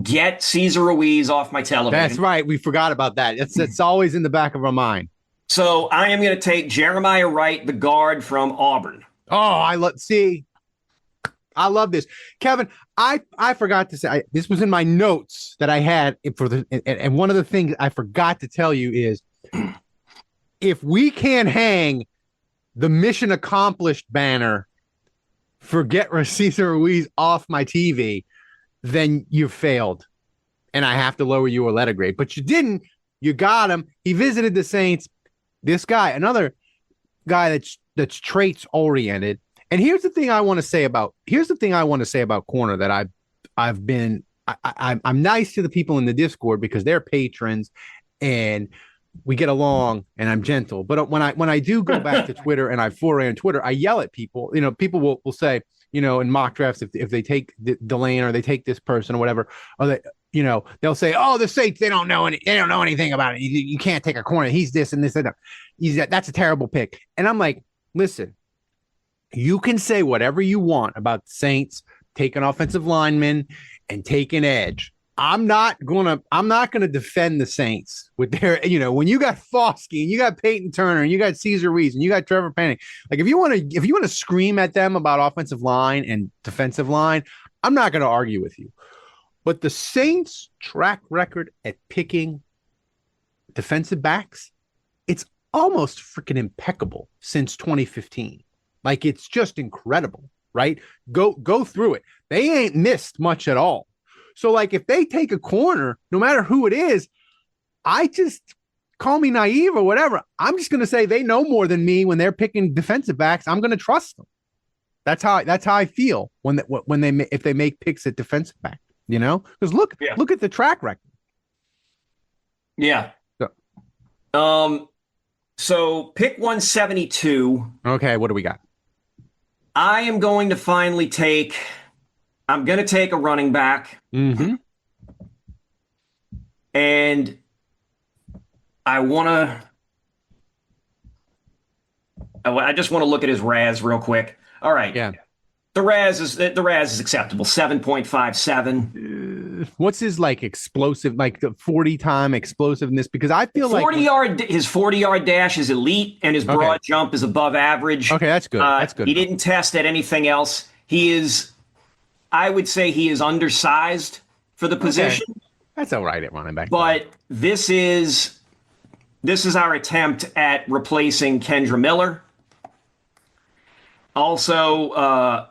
Get Cesar Ruiz off my television. That's right. We forgot about that. It's always in the back of our mind. So I am going to take Jeremiah Wright, the guard from Auburn. Oh, I love this, Kevin. I forgot to say this was in my notes that I had and one of the things I forgot to tell you is if we can't hang the mission accomplished banner for Get Cesar Ruiz off my TV, then you failed, and I have to lower you a letter grade. But you didn't. You got him. He visited the Saints. This guy, another guy that's traits oriented. And here's the thing I want to say about corner that I'm nice to the people in the Discord because they're patrons and we get along and I'm gentle. But when I do go back to Twitter and I foray on Twitter, I yell at people. People will say, in mock drafts, if they take Delane or they take this person or whatever, or they, they'll say, "Oh, the Saints, they don't know anything about it. You can't take a corner. He's this and this and that. That's a terrible pick." And I'm like, listen, you can say whatever you want about the Saints taking offensive linemen and taking edge. I'm not gonna defend the Saints with their, when you got Foskey and you got Peyton Turner and you got Cesar Ruiz and you got Trevor Penning. Like if you want to scream at them about offensive line and defensive line, I'm not gonna argue with you. But the Saints' track record at picking defensive backs, it's almost freaking impeccable since 2015. Like it's just incredible, right? Go through it. They ain't missed much at all. So like if they take a corner, no matter who it is, I just call me naive or whatever. I'm just going to say they know more than me when they're picking defensive backs. I'm going to trust them. That's how I feel if they make picks at defensive back, because look at the track record. Yeah. So pick 172. Okay. What do we got? I am going to finally take. I'm going to take a running back, Mm-hmm. and I want to. I just want to look at his RAS real quick. All right. Yeah. The RAS is acceptable. 7.57. What's his like explosive, like the 40-time explosiveness? Because I feel like 40-yard dash is elite, and his broad jump is above average. Okay, that's good. That's good. He didn't test at anything else. I would say he is undersized for the position. Okay. That's all right at running back. But this is our attempt at replacing Kendra Miller. Also,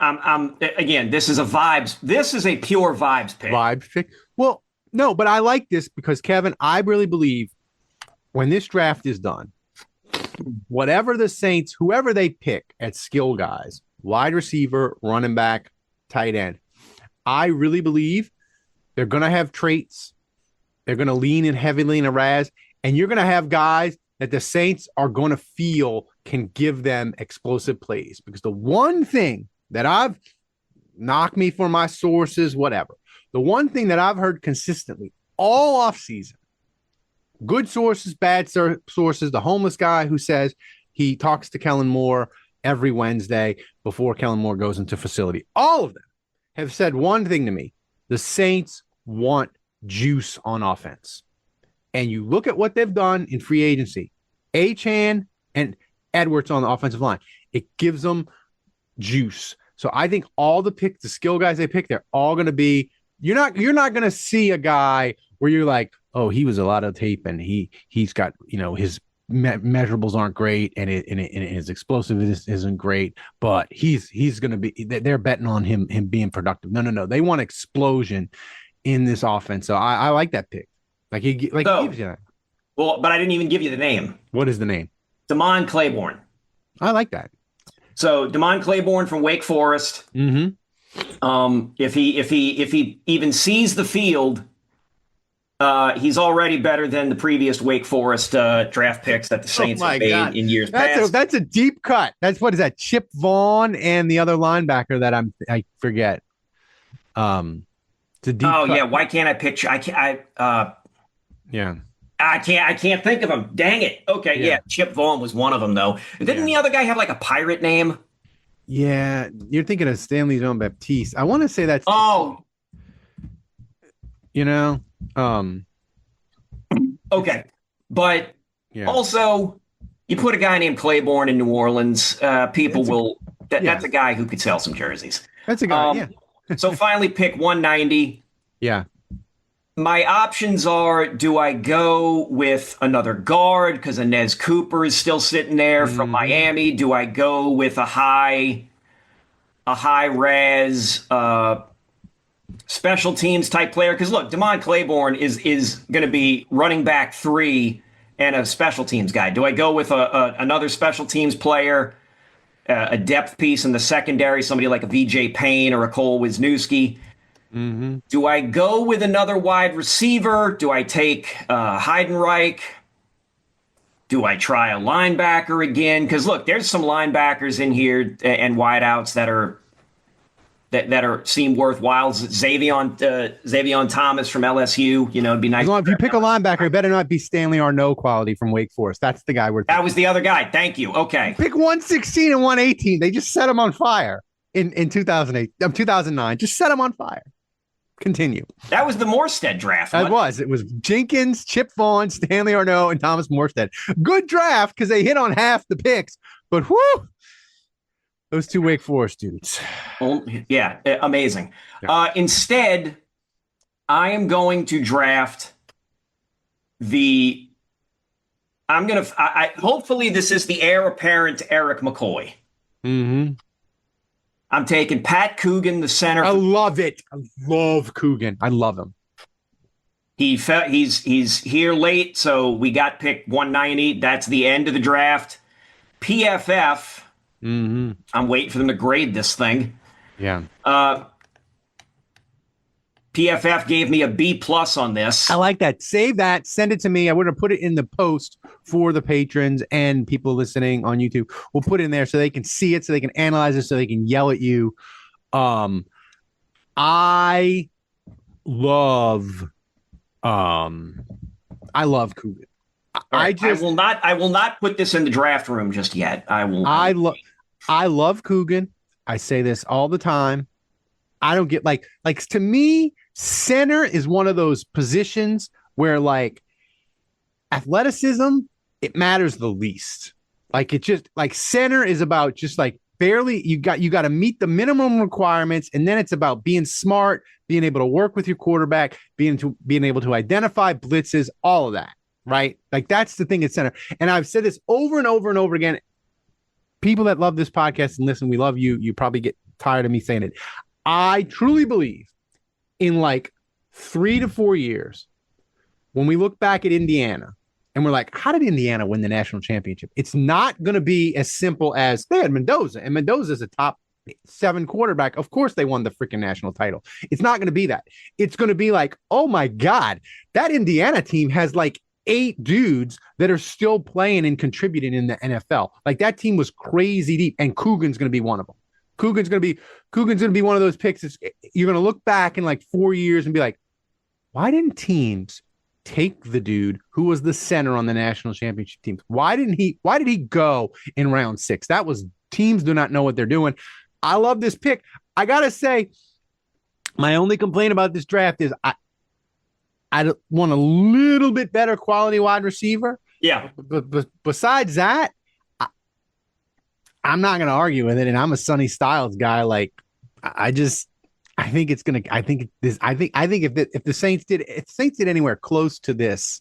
again, this is a vibes. This is a pure vibes pick. Vibe pick. Well, no, but I like this because Kevin, I really believe when this draft is done, whatever the Saints, whoever they pick at skill guys, wide receiver, running back, tight end, I really believe they're going to have traits. They're going to lean in heavily in a Raz, and you're going to have guys that the Saints are going to feel can give them explosive plays. Because the one thing that I've knocked me for my sources, whatever, the one thing that I've heard consistently all offseason, good sources, bad sources, the homeless guy who says he talks to Kellen Moore every Wednesday before Kellen Moore goes into facility, all of them have said one thing to me: the Saints want juice on offense. And you look at what they've done in free agency, Achane and Edwards on the offensive line, it gives them juice. So I think all the skill guys they pick, they're all going to be, you're not going to see a guy where you're like, oh, he was a lot of tape and he's got, his measurables aren't great and his explosiveness isn't great, but he's going to be, they're betting on him being productive. No. They want explosion in this offense. So I like that pick. He gives you that. Well, but I didn't even give you the name. What is the name? Damon Claiborne. I like that. So Damon Claiborne from Wake Forest. Mm-hmm. If he even sees the field, he's already better than the previous Wake Forest draft picks that the Saints have made in years past. That's a deep cut. What is that? Chip Vaughn and the other linebacker that I forget. It's a deep cut. Yeah. Why can't I picture? Yeah. I can't think of him. Dang it. Okay, yeah. Chip Vaughn was one of them, though. Didn't the other guy have like a pirate name? Yeah, you're thinking of Stanley Jean Baptiste. I want to say that's. Oh. Okay, but also you put a guy named Claiborne in New Orleans, people will. That's a guy who could sell some jerseys. That's a guy. Yeah. So finally, pick 190. Yeah. My options are: do I go with another guard because Inez Cooper is still sitting there from Miami? Do I go with a high res special teams type player? Because look, Damon Claiborne is going to be running back 3 and a special teams guy. Do I go with another special teams player, a depth piece in the secondary, somebody like a VJ Payne or a Cole Wisniewski? Mm-hmm. Do I go with another wide receiver? Do I take Heidenreich? Do I try a linebacker again? Because look, there's some linebackers in here and wideouts that seem worthwhile. Xavion Thomas from LSU. It'd be nice. As long as you pick a linebacker, it better not be Stanley Arnaud quality from Wake Forest. That's the guy we're. That was the other guy. Thank you. Okay. Pick 116 and 118. They just set him on fire in 2009. Just set him on fire. Continue. That was the Morstead draft. It was Jenkins, Chip Vaughn, Stanley Arnaud, and Thomas Morstead. Good draft because they hit on half the picks. But whoo, those 2 Wake Forest students. Oh, yeah, amazing. Yeah. Instead, I am going to draft hopefully this is the heir apparent to Eric McCoy. Mm-hmm. I'm taking Pat Coogan, the center. I love it. I love Coogan. I love him. He's here late, so we got pick 190. That's the end of the draft. PFF. Mm-hmm. I'm waiting for them to grade this thing. Yeah. PFF gave me a B+ on this. I like that. Save that. Send it to me. I would have put it in the post for the patrons and people listening on YouTube. We'll put it in there so they can see it, so they can analyze it, so they can yell at you. I love Coogan. I will not put this in the draft room just yet. I love Coogan. I say this all the time. I don't get like to me, center is one of those positions where like athleticism, it matters the least. Like it just like center is about just like barely you got to meet the minimum requirements, and then it's about being smart, being able to work with your quarterback, being able to identify blitzes, all of that, right? Like that's the thing at center. And I've said this over and over and over again. People that love this podcast and listen, we love you. You probably get tired of me saying it. I truly believe in like 3 to 4 years, when we look back at Indiana and we're like, how did Indiana win the national championship? It's not going to be as simple as they had Mendoza, and Mendoza's a top 7 quarterback. Of course they won the freaking national title. It's not going to be that. It's going to be like, oh my God, that Indiana team has like 8 dudes that are still playing and contributing in the NFL. Like that team was crazy deep, and Coogan's going to be one of them. Coogan's going to be one of those picks. You're going to look back in like 4 years and be like, why didn't teams take the dude who was the center on the national championship teams? Why did he go in round 6? That was teams do not know what they're doing. I love this pick. I got to say, my only complaint about this draft is I want a little bit better quality wide receiver. Yeah. But besides that, I'm not going to argue with it. And I'm a Sonny Styles guy. Like, I think if the Saints did anywhere close to this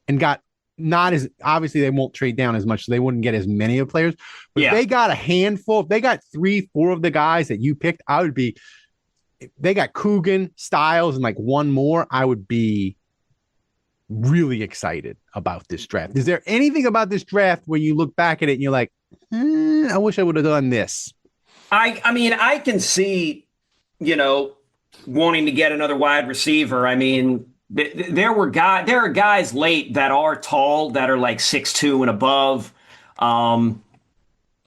and got not as, obviously they won't trade down as much, so they wouldn't get as many of players, but if they got a handful, if they got 3-4 of the guys that you picked, if they got Coogan, Styles, and like one more, I would be really excited about this draft. Is there anything about this draft where you look back at it and you're like, I wish I would have done this? I mean, I can see, wanting to get another wide receiver. I mean, there are guys late that are tall, that are like 6'2" and above. I'm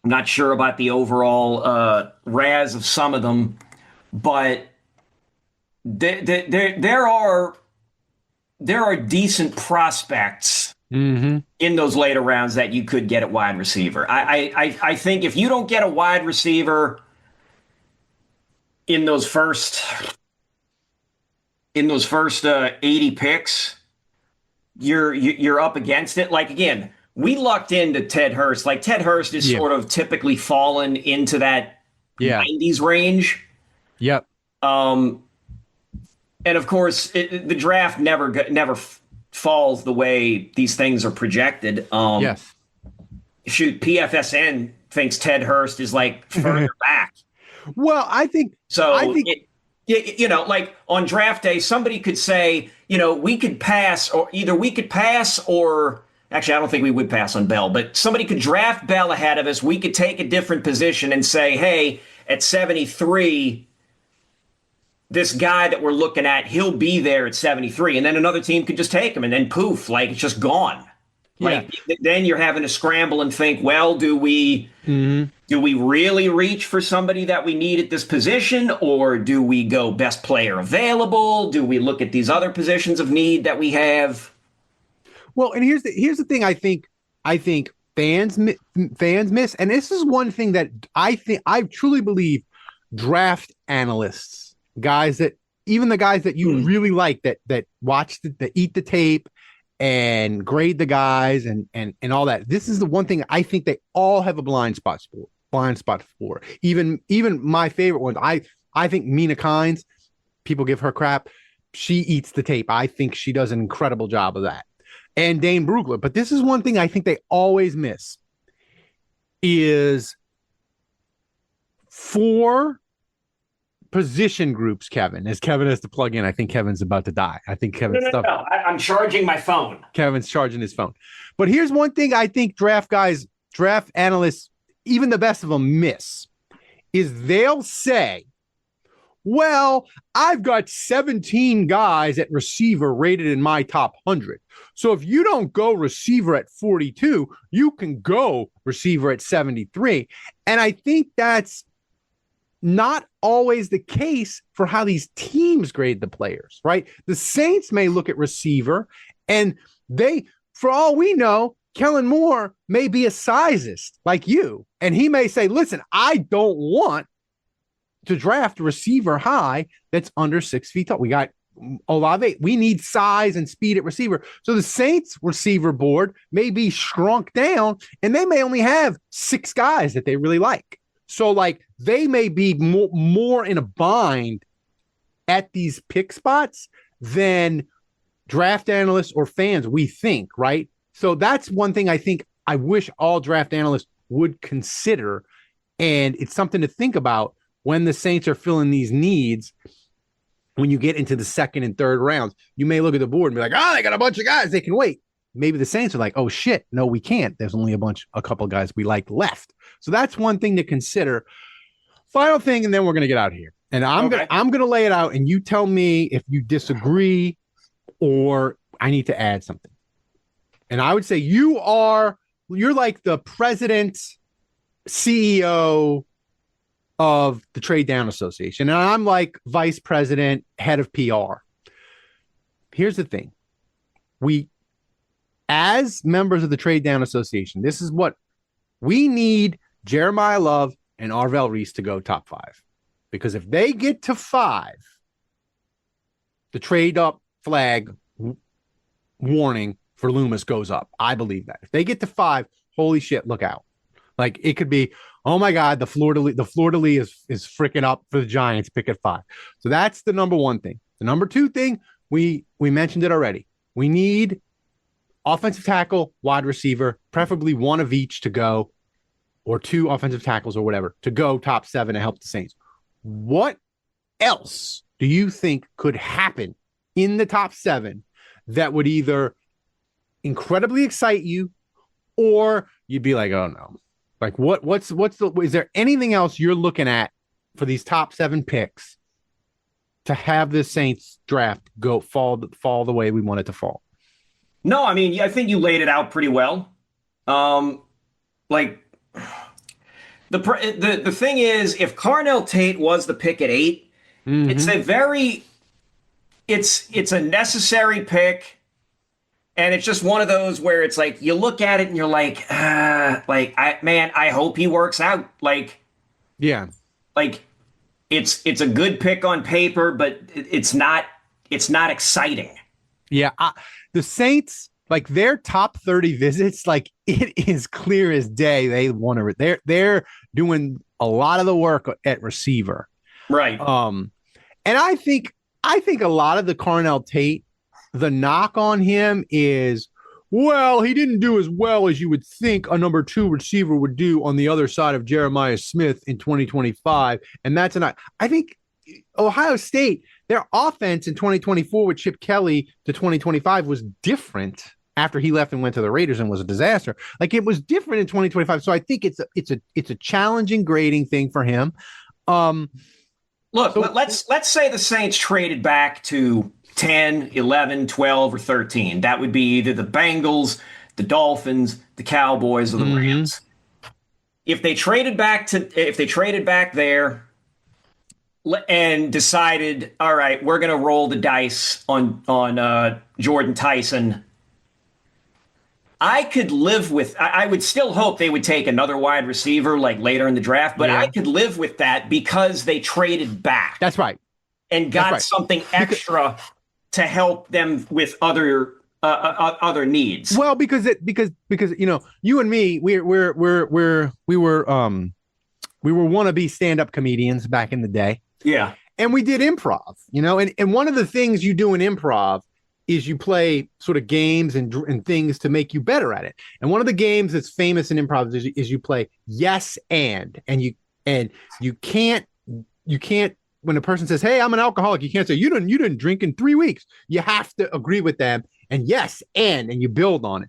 not sure about the overall RAS of some of them, but there are decent prospects in those later rounds that you could get at wide receiver. I think if you don't get a wide receiver in those first 80 picks, you're up against it. Like, again, we lucked into Ted Hurst. Like, Ted Hurst is sort of typically fallen into that 90s range. Yep. And of course, the draft never falls the way these things are projected. Yes. Shoot, PFSN thinks Ted Hurst is like further back. Well, I think so. Like on draft day, somebody could say, we could pass, or either we could pass, or actually, I don't think we would pass on Bell, but somebody could draft Bell ahead of us. We could take a different position and say, hey, at 73, this guy that we're looking at, he'll be there at 73. And then another team could just take him, and then poof, like it's just gone. Like then you're having to scramble and think, well, do we really reach for somebody that we need at this position, or do we go best player available? Do we look at these other positions of need that we have? Well, and here's the thing. I think fans miss, and this is one thing that I truly believe draft analysts, guys that even the guys that you really like that watch that eat the tape and grade the guys and all that. This is the one thing I think they all have a blind spot for. Even my favorite ones. I think Mina Kimes, people give her crap. She eats the tape. I think she does an incredible job of that. And Dane Brugler. But this is one thing I think they always miss is 4 position groups, Kevin, as Kevin has to plug in. I think Kevin's about to die. I think Kevin's No. I'm charging my phone. Kevin's charging his phone. But here's one thing I think draft analysts, even the best of them, miss is they'll say, well, I've got 17 guys at receiver rated in my top 100. So if you don't go receiver at 42, you can go receiver at 73. And I think that's not always the case for how these teams grade the players, right? The Saints may look at receiver and for all we know, Kellen Moore may be a sizist like you. And he may say, listen, I don't want to draft a receiver high that's under 6 feet tall. We got Olave. We need size and speed at receiver. So the Saints receiver board may be shrunk down and they may only have 6 guys that they really like. So like they may be more in a bind at these pick spots than draft analysts or fans, we think, right? So that's one thing I think I wish all draft analysts would consider. And it's something to think about when the Saints are filling these needs. When you get into the second and third rounds, you may look at the board and be like, oh, they got a bunch of guys they can wait. Maybe the Saints are like, oh shit, no, we can't. There's only a couple of guys we like left. So that's one thing to consider. Final thing, and then we're going to get out of here. And I'm going to lay it out and you tell me if you disagree or I need to add something. And I would say you're like the president, CEO of the Trade Down Association. And I'm like vice president, head of PR. Here's the thing. As members of the Trade Down Association, this is what we need: Jeremiah Love and Arvell Reese to go top 5. Because if they get to 5, the trade up flag warning for Loomis goes up. I believe that. If they get to 5, holy shit, look out. Like it could be, oh my God, the Fleur-de-Lis is freaking up for the Giants, pick at 5. So that's the number one thing. The number 2 thing, we mentioned it already. We need offensive tackle, wide receiver, preferably one of each to go, or 2 offensive tackles or whatever to go top 7 to help the Saints. What else do you think could happen in the top 7 that would either incredibly excite you or you'd be like, oh no? Like is there anything else you're looking at for these top 7 picks to have the Saints draft fall the way we want it to fall? No, I mean, I think you laid it out pretty well. Like the thing is, if Carnell Tate was the pick at 8, it's a necessary pick. And it's just one of those where it's like, you look at it and you're like, I hope he works out. Like, yeah, like it's a good pick on paper, but it's not exciting. Yeah. The Saints, like their top 30 visits, like it is clear as day. They want to, they're doing a lot of the work at receiver. Right. And I think a lot of the Carnell Tate, the knock on him is, well, he didn't do as well as you would think a number 2 receiver would do on the other side of Jeremiah Smith in 2025. And that's I think Ohio State, their offense in 2024 with Chip Kelly to 2025 was different after he left and went to the Raiders and was a disaster. Like it was different in 2025. So I think it's a challenging grading thing for him. Look, let's say the Saints traded back to 10, 11, 12, or 13. That would be either the Bengals, the Dolphins, the Cowboys, or the Rams. If they traded back there and decided, all right, we're going to roll the dice on Jordan Tyson, I could live with. I would still hope they would take another wide receiver like later in the draft, but I could live with that because they traded back. That's right, and got something extra to help them with other needs. Well, because you know, you and me, we were wannabe stand-up comedians back in the day. Yeah, and we did improv. You know, and one of the things you do in improv is you play sort of games and things to make you better at it. And one of the games that's famous in improv is you play yes and you can't when a person says, "Hey, I'm an alcoholic," you can't say you didn't drink in 3 weeks. You have to agree with them and yes and you build on it.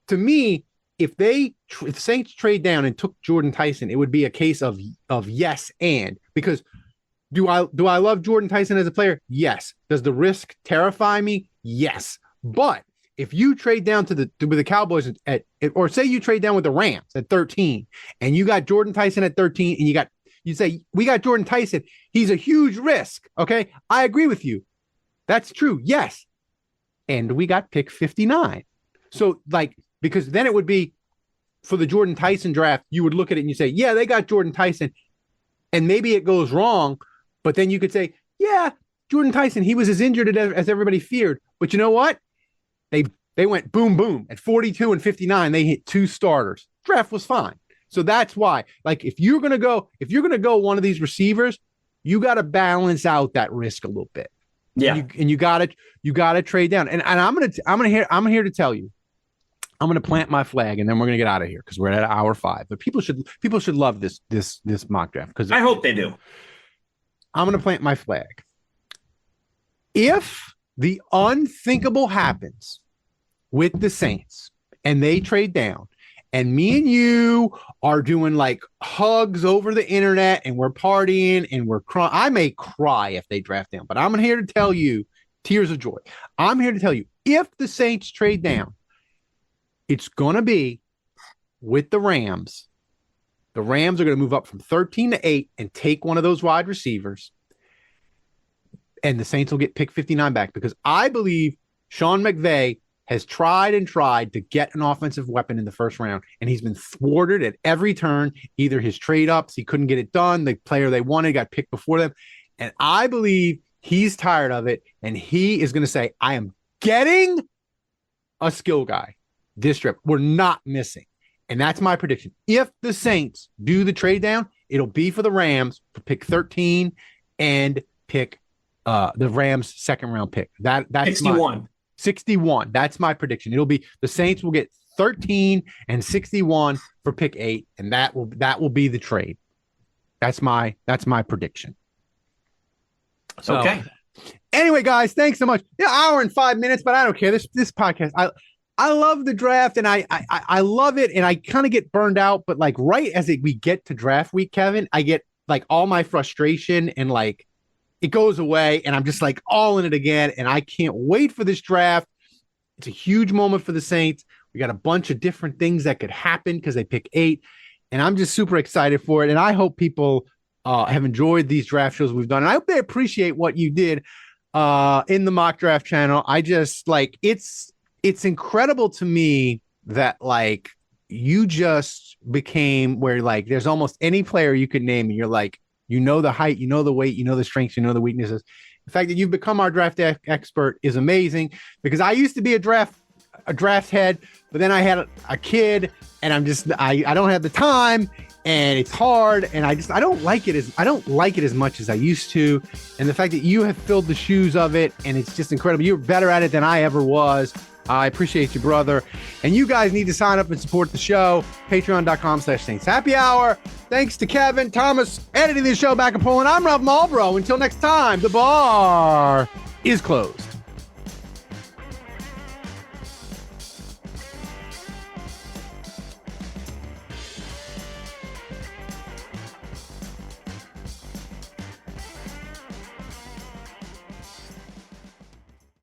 To me, if Saints trade down and took Jordan Tyson, it would be a case of yes and, because Do I love Jordan Tyson as a player? Yes. Does the risk terrify me? Yes. But if you trade down with the Cowboys or say you trade down with the Rams at 13, and you got Jordan Tyson at 13, and you say we got Jordan Tyson, he's a huge risk. Okay, I agree with you. That's true. Yes, and we got pick 59. So because then it would be for the Jordan Tyson draft, you would look at it and you say, yeah, they got Jordan Tyson, and maybe it goes wrong, but then you could say, yeah, Jordan Tyson, he was as injured as everybody feared. But you know what? They went boom, boom. At 42 and 59, they hit 2 starters. Draft was fine. So that's why, if you're gonna go one of these receivers, you got to balance out that risk a little bit. Yeah, and you got to trade down. And I'm here to tell you, I'm gonna plant my flag, and then we're gonna get out of here because we're at hour 5. But people should love this mock draft because I hope they do. I'm gonna plant my flag. If the unthinkable happens with the Saints and they trade down, and me and you are doing hugs over the internet and we're partying and we're crying. I may cry if they draft down, but I'm here to tell you, tears of joy. I'm here to tell you, if the Saints trade down, it's going to be with the Rams. The Rams are going to move up from 13 to 8 and take one of those wide receivers. And the Saints will get pick 59 back because I believe Sean McVay has tried and tried to get an offensive weapon in the first round, and he's been thwarted at every turn. Either his trade ups, he couldn't get it done. The player they wanted got picked before them. And I believe he's tired of it, and he is going to say, I am getting a skill guy this trip. We're not missing. And that's my prediction. If the Saints do the trade down, it'll be for the Rams for pick 13 and pick the Rams' second round pick. That's 61. 61. That's my prediction. It'll be the Saints will get 13 and 61 for pick 8, and that will be the trade. That's my prediction. So, okay. Anyway, guys, thanks so much. Yeah, hour and 5 minutes, but I don't care. This podcast, I love the draft, and I love it, and I kind of get burned out. But right as we get to draft week, Kevin, I get all my frustration and it goes away, and I'm just all in it again. And I can't wait for this draft. It's a huge moment for the Saints. We got a bunch of different things that could happen because they pick 8, and I'm just super excited for it. And I hope people have enjoyed these draft shows we've done. And I hope they appreciate what you did in the mock draft channel. I just it's incredible to me that you just became where there's almost any player you could name, and you're you know the height, you know the weight, you know the strengths, you know the weaknesses. The fact that you've become our draft expert is amazing, because I used to be a draft head, but then I had a kid, and I don't have the time, and it's hard, and I don't like it as much as I used to. And the fact that you have filled the shoes of it, and it's just incredible. You're better at it than I ever was. I appreciate you, brother. And you guys need to sign up and support the show. Patreon.com/Saints Happy Hour. Thanks to Kevin Thomas editing the show back in Poland. I'm Rob Malbrough. Until next time, the bar is closed.